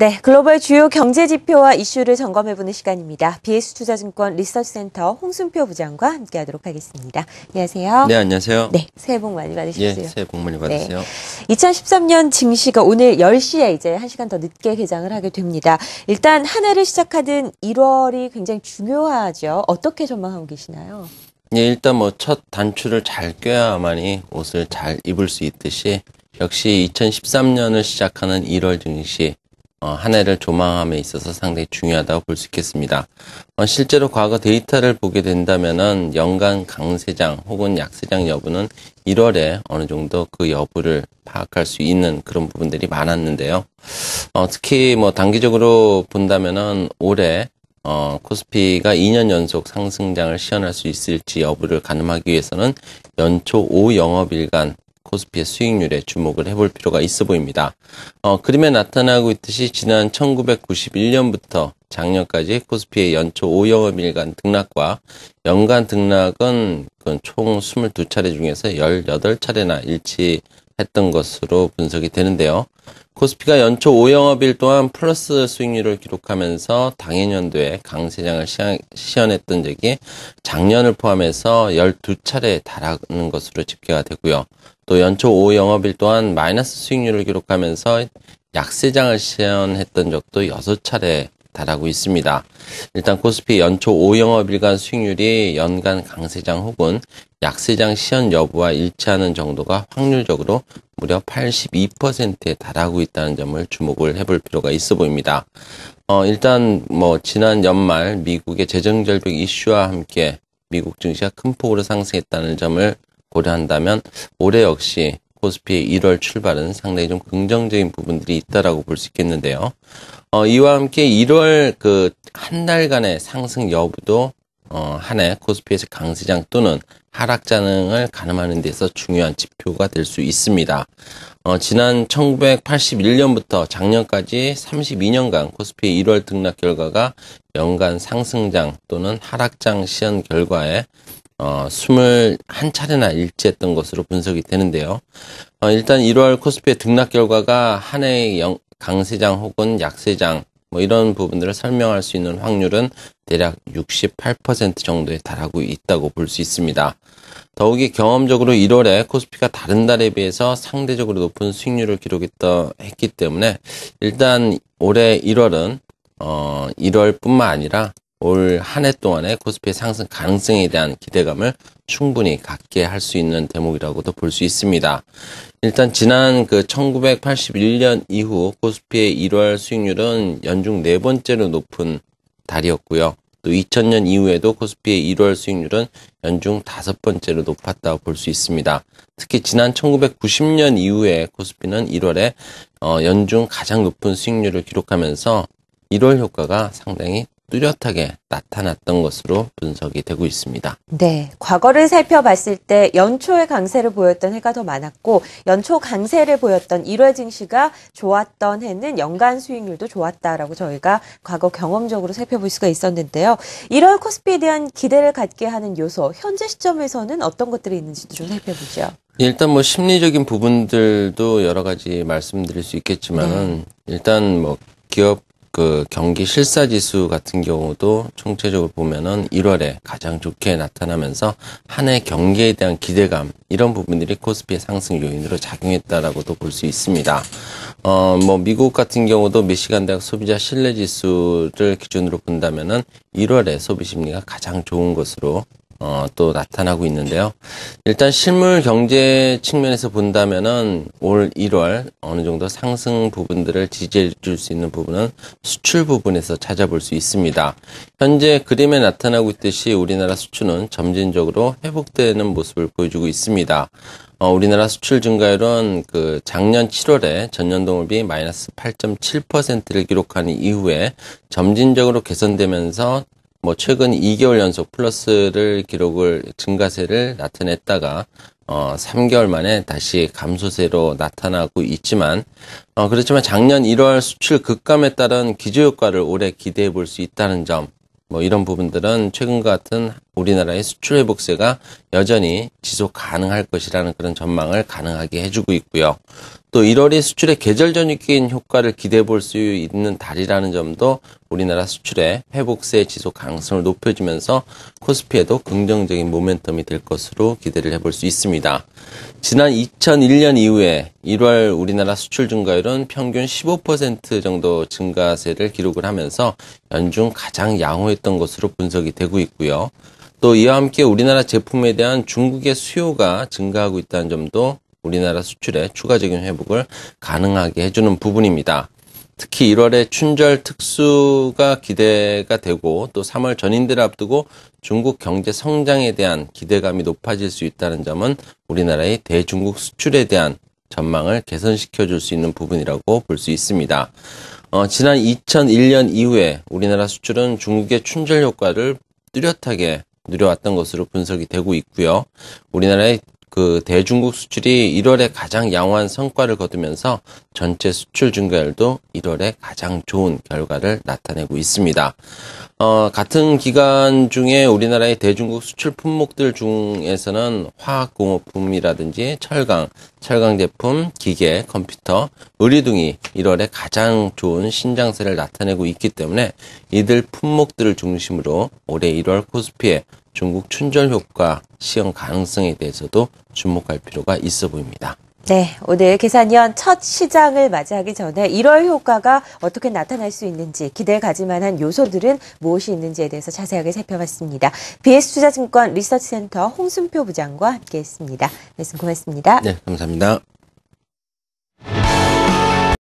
네, 글로벌 주요 경제 지표와 이슈를 점검해보는 시간입니다. BS투자증권 리서치센터 홍순표 부장과 함께하도록 하겠습니다. 안녕하세요. 네, 안녕하세요. 네, 새해 복 많이 받으십시오. 예, 새해 복 많이 받으세요. 네, 2013년 증시가 오늘 10시에 이제 1시간 더 늦게 개장을 하게 됩니다. 일단 한 해를 시작하던 1월이 굉장히 중요하죠. 어떻게 전망하고 계시나요? 예, 일단 첫 단추를 잘 껴야만이 옷을 잘 입을 수 있듯이 역시 2013년을 시작하는 1월 증시 한 해를 조망함에 있어서 상당히 중요하다고 볼 수 있겠습니다. 실제로 과거 데이터를 보게 된다면은 연간 강세장 혹은 약세장 여부는 1월에 어느 정도 그 여부를 파악할 수 있는 그런 부분들이 많았는데요. 특히 단기적으로 본다면은 올해 코스피가 2년 연속 상승장을 시현할 수 있을지 여부를 가늠하기 위해서는 연초 5영업일간 코스피의 수익률에 주목을 해볼 필요가 있어 보입니다. 그림에 나타나고 있듯이 지난 1991년부터 작년까지 코스피의 연초 5영업일간 등락과 연간 등락은 총 22차례 중에서 18차례나 일치했던 것으로 분석이 되는데요. 코스피가 연초 5영업일 동안 플러스 수익률을 기록하면서 당해년도에 강세장을 시현했던 적이 작년을 포함해서 12차례에 달하는 것으로 집계가 되고요. 또 연초 5영업일 동안 마이너스 수익률을 기록하면서 약세장을 시현했던 적도 6차례에 달하고 있습니다. 일단 코스피 연초 5영업일간 수익률이 연간 강세장 혹은 약세장 시현 여부와 일치하는 정도가 확률적으로 무려 82%에 달하고 있다는 점을 주목을 해볼 필요가 있어 보입니다. 일단 지난 연말 미국의 재정절벽 이슈와 함께 미국 증시가 큰 폭으로 상승했다는 점을 고려한다면 올해 역시 코스피의 1월 출발은 상당히 좀 긍정적인 부분들이 있다라고 볼 수 있겠는데요. 이와 함께 1월 한 달간의 상승 여부도 한 해 코스피에서 강세장 또는 하락장을 가늠하는 데서 중요한 지표가 될 수 있습니다. 지난 1981년부터 작년까지 32년간 코스피의 1월 등락 결과가 연간 상승장 또는 하락장 시현 결과에 21차례나 일치했던 것으로 분석이 되는데요. 일단 1월 코스피의 등락 결과가 한 해의 강세장 혹은 약세장 이런 부분들을 설명할 수 있는 확률은 대략 68% 정도에 달하고 있다고 볼 수 있습니다. 더욱이 경험적으로 1월에 코스피가 다른 달에 비해서 상대적으로 높은 수익률을 기록했기 때문에 일단 올해 1월은 1월뿐만 아니라 올 한 해 동안의 코스피의 상승 가능성에 대한 기대감을 충분히 갖게 할 수 있는 대목이라고도 볼 수 있습니다. 일단 지난 1981년 이후 코스피의 1월 수익률은 연중 4번째로 높은 달이었고요. 또 2000년 이후에도 코스피의 1월 수익률은 연중 5번째로 높았다고 볼 수 있습니다. 특히 지난 1990년 이후에 코스피는 1월에 연중 가장 높은 수익률을 기록하면서 1월 효과가 상당히 뚜렷하게 나타났던 것으로 분석이 되고 있습니다. 네, 과거를 살펴봤을 때 연초에 강세를 보였던 해가 더 많았고 연초 강세를 보였던 1월 증시가 좋았던 해는 연간 수익률도 좋았다라고 저희가 과거 경험적으로 살펴볼 수가 있었는데요. 1월 코스피에 대한 기대를 갖게 하는 요소, 현재 시점에서는 어떤 것들이 있는지도 좀 살펴보죠. 일단 심리적인 부분들도 여러 가지 말씀드릴 수 있겠지만은 일단 기업 경기 실사지수 같은 경우도 총체적으로 보면은 1월에 가장 좋게 나타나면서 한 해 경기에 대한 기대감 이런 부분들이 코스피의 상승 요인으로 작용했다라고도 볼 수 있습니다. 미국 같은 경우도 미시간 대학 소비자 신뢰지수를 기준으로 본다면은 1월에 소비 심리가 가장 좋은 것으로 또 나타나고 있는데요. 일단 실물 경제 측면에서 본다면은 올 1월 어느 정도 상승 부분들을 지지해 줄 수 있는 부분은 수출 부분에서 찾아볼 수 있습니다. 현재 그림에 나타나고 있듯이 우리나라 수출은 점진적으로 회복되는 모습을 보여주고 있습니다. 우리나라 수출 증가율은 작년 7월에 전년도 대비 마이너스 8.7%를 기록한 이후에 점진적으로 개선되면서 최근 2개월 연속 플러스를 증가세를 나타냈다가 3개월 만에 다시 감소세로 나타나고 있지만 그렇지만 작년 1월 수출 급감에 따른 기저효과를 올해 기대해 볼 수 있다는 점 이런 부분들은 최근과 같은 우리나라의 수출 회복세가 여전히 지속 가능할 것이라는 그런 전망을 가능하게 해주고 있고요. 또 1월이 수출의 계절 전환기인 효과를 기대해 볼 수 있는 달이라는 점도 우리나라 수출의 회복세 지속 가능성을 높여주면서 코스피에도 긍정적인 모멘텀이 될 것으로 기대를 해볼 수 있습니다. 지난 2001년 이후에 1월 우리나라 수출 증가율은 평균 15% 정도 증가세를 기록을 하면서 연중 가장 양호했던 것으로 분석이 되고 있고요. 또 이와 함께 우리나라 제품에 대한 중국의 수요가 증가하고 있다는 점도 우리나라 수출의 추가적인 회복을 가능하게 해주는 부분입니다. 특히 1월에 춘절 특수가 기대가 되고 또 3월 전인대를 앞두고 중국 경제 성장에 대한 기대감이 높아질 수 있다는 점은 우리나라의 대중국 수출에 대한 전망을 개선시켜 줄 수 있는 부분이라고 볼 수 있습니다. 지난 2001년 이후에 우리나라 수출은 중국의 춘절 효과를 뚜렷하게 누려왔던 것으로 분석이 되고 있고요. 우리나라의 그 대중국 수출이 1월에 가장 양호한 성과를 거두면서 전체 수출 증가율도 1월에 가장 좋은 결과를 나타내고 있습니다. 같은 기간 중에 우리나라의 대중국 수출 품목들 중에서는 화학공업품이라든지 철강 제품, 기계, 컴퓨터, 의류 등이 1월에 가장 좋은 신장세를 나타내고 있기 때문에 이들 품목들을 중심으로 올해 1월 코스피의 중국 춘절 효과 시행 가능성에 대해서도 주목할 필요가 있어 보입니다. 네, 오늘 계산년 첫 시장을 맞이하기 전에 1월 효과가 어떻게 나타날 수 있는지 기대를 가질 만한 요소들은 무엇이 있는지에 대해서 자세하게 살펴봤습니다. BS투자증권 리서치센터 홍순표 부장과 함께했습니다. 말씀 고맙습니다. 네, 감사합니다.